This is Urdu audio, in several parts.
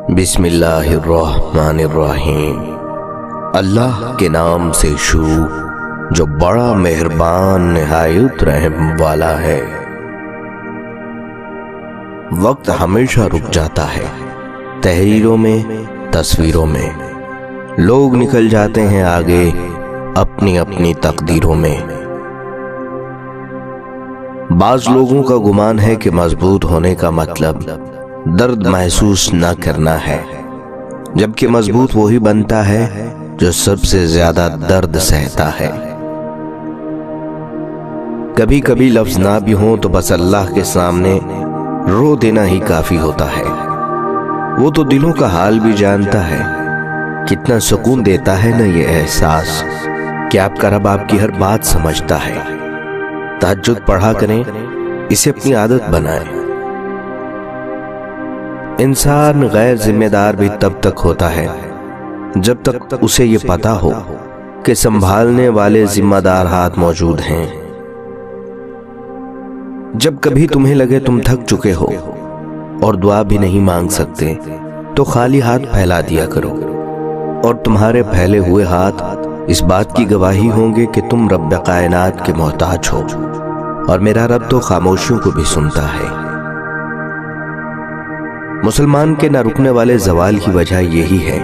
بسم اللہ الرحمن الرحیم۔ اللہ کے نام سے شروع جو بڑا مہربان نہایت رحم والا ہے۔ وقت ہمیشہ رک جاتا ہے، تحریروں میں، تصویروں میں۔ لوگ نکل جاتے ہیں آگے اپنی اپنی تقدیروں میں۔ بعض لوگوں کا گمان ہے کہ مضبوط ہونے کا مطلب درد محسوس نہ کرنا ہے، جبکہ مضبوط وہی بنتا ہے جو سب سے زیادہ درد سہتا ہے۔ کبھی کبھی لفظ نہ بھی ہوں تو بس اللہ کے سامنے رو دینا ہی کافی ہوتا ہے۔ وہ تو دلوں کا حال بھی جانتا ہے۔ کتنا سکون دیتا ہے نا یہ احساس کہ آپ کا رب آپ کی ہر بات سمجھتا ہے۔ تہجد پڑھا کریں، اسے اپنی عادت بنائیں۔ انسان غیر ذمہ دار بھی تب تک ہوتا ہے جب تک اسے یہ پتا ہو کہ سنبھالنے والے ذمہ دار ہاتھ موجود ہیں۔ جب کبھی تمہیں لگے تم تھک چکے ہو اور دعا بھی نہیں مانگ سکتے تو خالی ہاتھ پھیلا دیا کرو، اور تمہارے پھیلے ہوئے ہاتھ اس بات کی گواہی ہوں گے کہ تم رب کائنات کے محتاج ہو، اور میرا رب تو خاموشیوں کو بھی سنتا ہے۔ مسلمان کے نہ رکنے والے زوال کی وجہ یہی ہے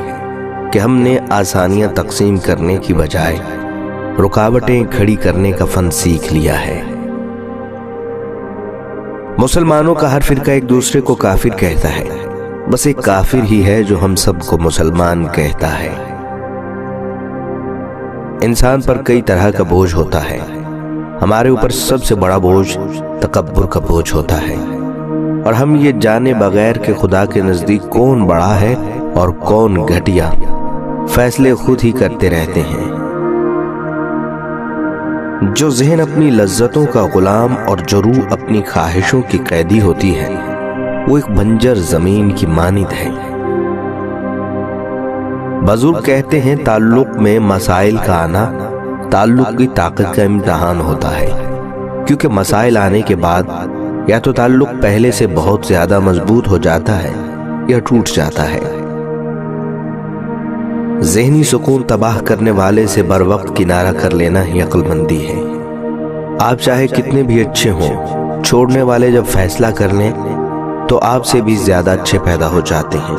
کہ ہم نے آسانیاں تقسیم کرنے کی بجائے رکاوٹیں کھڑی کرنے کا فن سیکھ لیا ہے۔ مسلمانوں کا ہر فرقہ ایک دوسرے کو کافر کہتا ہے، بس ایک کافر ہی ہے جو ہم سب کو مسلمان کہتا ہے۔ انسان پر کئی طرح کا بوجھ ہوتا ہے۔ ہمارے اوپر سب سے بڑا بوجھ تکبر کا بوجھ ہوتا ہے، اور ہم یہ جانے بغیر کہ خدا کے نزدیک کون بڑا ہے اور کون گھٹیا، فیصلے خود ہی کرتے رہتے ہیں۔ جو ذہن اپنی لذتوں کا غلام اور جو روح اپنی خواہشوں کی قیدی ہوتی ہے، وہ ایک بنجر زمین کی مانند ہے۔ بزرگ کہتے ہیں تعلق میں مسائل کا آنا تعلق کی طاقت کا امتحان ہوتا ہے، کیونکہ مسائل آنے کے بعد یا تو تعلق پہلے سے بہت زیادہ مضبوط ہو جاتا ہے یا ٹوٹ جاتا ہے۔ ذہنی سکون تباہ کرنے والے سے بر وقت کنارہ کر لینا ہی عقل مندی ہے۔ آپ چاہے کتنے بھی اچھے ہوں، چھوڑنے والے جب فیصلہ کر لیں تو آپ سے بھی زیادہ اچھے پیدا ہو جاتے ہیں۔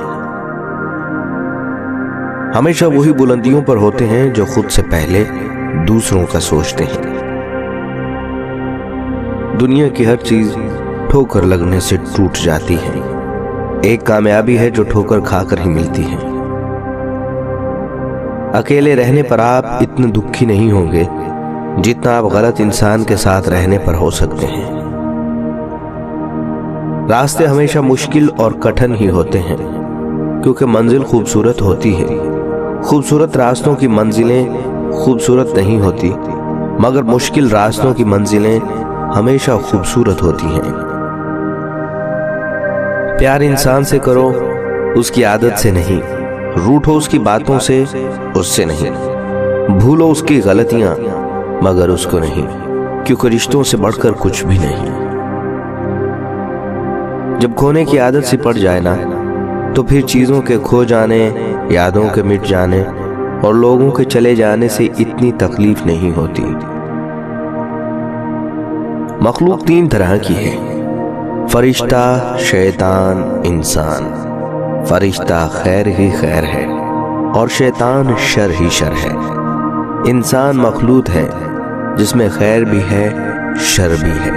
ہمیشہ وہی بلندیوں پر ہوتے ہیں جو خود سے پہلے دوسروں کا سوچتے ہیں۔ دنیا کی ہر چیز ٹھوکر لگنے سے ٹوٹ جاتی ہے، ایک کامیابی ہے جو ٹھوکر کھا کر ہی ملتی ہے۔ اکیلے رہنے پر آپ اتنے دکھی نہیں ہوں گے جتنا آپ غلط انسان کے ساتھ رہنے پر ہو سکتے ہیں۔ راستے ہمیشہ مشکل اور کٹھن ہی ہوتے ہیں، کیونکہ منزل خوبصورت ہوتی ہے۔ خوبصورت راستوں کی منزلیں خوبصورت نہیں ہوتی، مگر مشکل راستوں کی منزلیں ہمیشہ خوبصورت ہوتی ہیں۔ پیار انسان سے کرو، اس کی عادت سے نہیں۔ روٹھو اس کی باتوں سے، اس سے نہیں۔ بھولو اس کی غلطیاں، مگر اس کو نہیں، کیونکہ رشتوں سے بڑھ کر کچھ بھی نہیں۔ جب کھونے کی عادت سی پڑ جائے نا، تو پھر چیزوں کے کھو جانے، یادوں کے مٹ جانے اور لوگوں کے چلے جانے سے اتنی تکلیف نہیں ہوتی۔ مخلوق تین طرح کی ہے: فرشتہ، شیطان، انسان۔ فرشتہ خیر ہی خیر ہے اور شیطان شر ہی شر ہے۔ انسان مخلوق ہے جس میں خیر بھی ہے، شر بھی ہے۔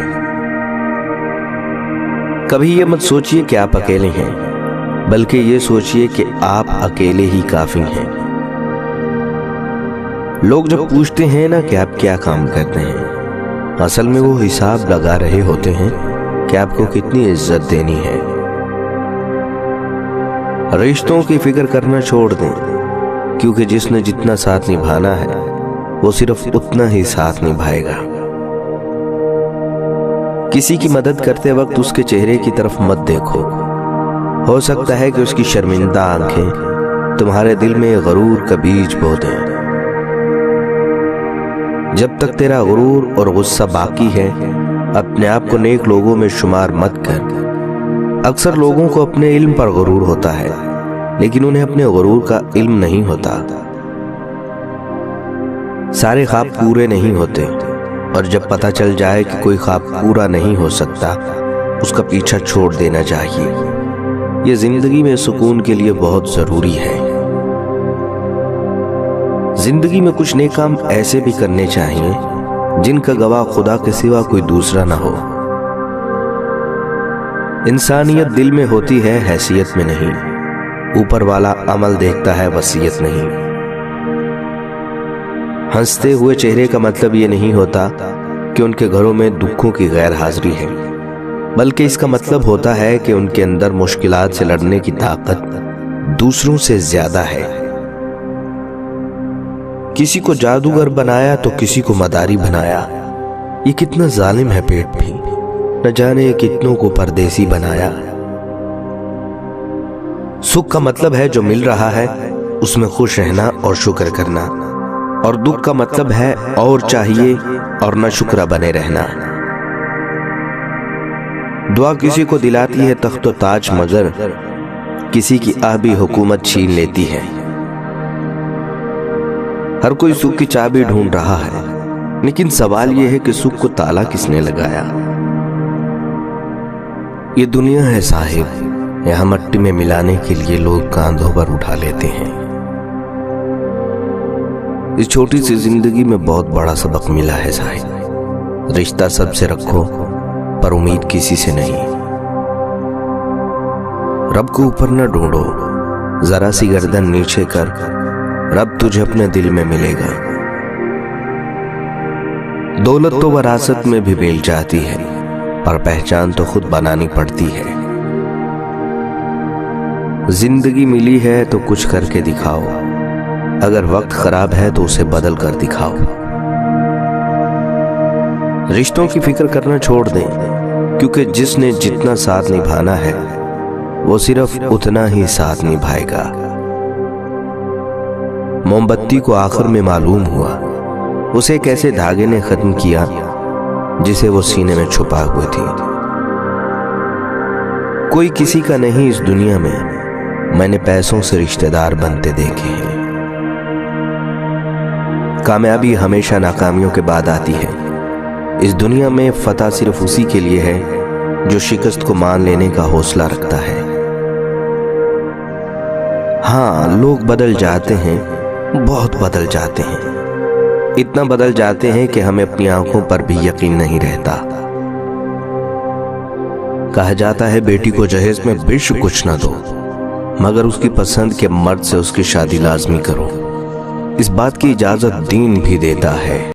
کبھی یہ مت سوچئے کہ آپ اکیلے ہیں، بلکہ یہ سوچئے کہ آپ اکیلے ہی کافی ہیں۔ لوگ جب پوچھتے ہیں نا کہ آپ کیا کام کرتے ہیں، اصل میں وہ حساب لگا رہے ہوتے ہیں کہ آپ کو کتنی عزت دینی ہے۔ رشتوں کی فکر کرنا چھوڑ دیں، کیونکہ جس نے جتنا ساتھ نبھانا ہے وہ صرف اتنا ہی ساتھ نبھائے گا۔ کسی کی مدد کرتے وقت اس کے چہرے کی طرف مت دیکھو، ہو سکتا ہے کہ اس کی شرمندہ آنکھیں تمہارے دل میں غرور کا بیج بو دیں۔ جب تک تیرا غرور اور غصہ باقی ہے، اپنے آپ کو نیک لوگوں میں شمار مت کر۔ اکثر لوگوں کو اپنے علم پر غرور ہوتا ہے، لیکن انہیں اپنے غرور کا علم نہیں ہوتا۔ سارے خواب پورے نہیں ہوتے، اور جب پتہ چل جائے کہ کوئی خواب پورا نہیں ہو سکتا، اس کا پیچھا چھوڑ دینا چاہیے۔ یہ زندگی میں سکون کے لیے بہت ضروری ہے۔ زندگی میں کچھ نیک کام ایسے بھی کرنے چاہیے جن کا گواہ خدا کے سوا کوئی دوسرا نہ ہو۔ انسانیت دل میں ہوتی ہے، حیثیت میں نہیں۔ اوپر والا عمل دیکھتا ہے، وصیت نہیں۔ ہنستے ہوئے چہرے کا مطلب یہ نہیں ہوتا کہ ان کے گھروں میں دکھوں کی غیر حاضری ہے، بلکہ اس کا مطلب ہوتا ہے کہ ان کے اندر مشکلات سے لڑنے کی طاقت دوسروں سے زیادہ ہے۔ کسی کو جادوگر بنایا تو کسی کو مداری بنایا۔ یہ کتنا ظالم ہے پیٹ بھی، نہ جانے کتنوں کو پردیسی بنایا۔ سکھ کا مطلب ہے جو مل رہا ہے اس میں خوش رہنا اور شکر کرنا، اور دکھ کا مطلب ہے اور چاہیے اور نہ شکرہ بنے رہنا۔ دعا کسی کو دلاتی ہے تخت و تاج، مگر کسی کی آبی حکومت چھین لیتی ہے۔ ہر کوئی سکھ کی چابی ڈھونڈ رہا ہے، لیکن سوال یہ ہے کہ سکھ کو تالا کس نے لگایا؟ یہ دنیا ہے صاحب، یہاں مٹی میں ملانے کے لیے لوگ کاندھوں پر اٹھا لیتے ہیں۔ اس چھوٹی سی زندگی میں بہت بڑا سبق ملا ہے صاحب۔ رشتہ سب سے رکھو پر امید کسی سے نہیں۔ رب کو اوپر نہ ڈھونڈو، ذرا سی گردن نیچے کر، رب تجھے اپنے دل میں ملے گا۔ دولت تو وراثت میں بھی مل جاتی ہے، پر پہچان تو خود بنانی پڑتی ہے۔ زندگی ملی ہے تو کچھ کر کے دکھاؤ، اگر وقت خراب ہے تو اسے بدل کر دکھاؤ۔ رشتوں کی فکر کرنا چھوڑ دیں، کیونکہ جس نے جتنا ساتھ نبھانا ہے وہ صرف اتنا ہی ساتھ نبھائے گا۔ موم بتی کو آخر میں معلوم ہوا اسے کیسے دھاگے نے ختم کیا جسے وہ سینے میں چھپا ہوئے تھی۔ کوئی کسی کا نہیں اس دنیا میں نے پیسوں سے رشتہ دار بنتے دیکھے ہیں۔ کامیابی ہمیشہ ناکامیوں کے بعد آتی ہے۔ اس دنیا میں فتح صرف اسی کے لیے ہے جو شکست کو مان لینے کا حوصلہ رکھتا ہے۔ ہاں، لوگ بدل جاتے ہیں، بہت بدل جاتے ہیں، اتنا بدل جاتے ہیں کہ ہمیں اپنی آنکھوں پر بھی یقین نہیں رہتا۔ کہا جاتا ہے بیٹی کو جہیز میں بیش کچھ نہ دو، مگر اس کی پسند کے مرد سے اس کی شادی لازمی کرو۔ اس بات کی اجازت دین بھی دیتا ہے۔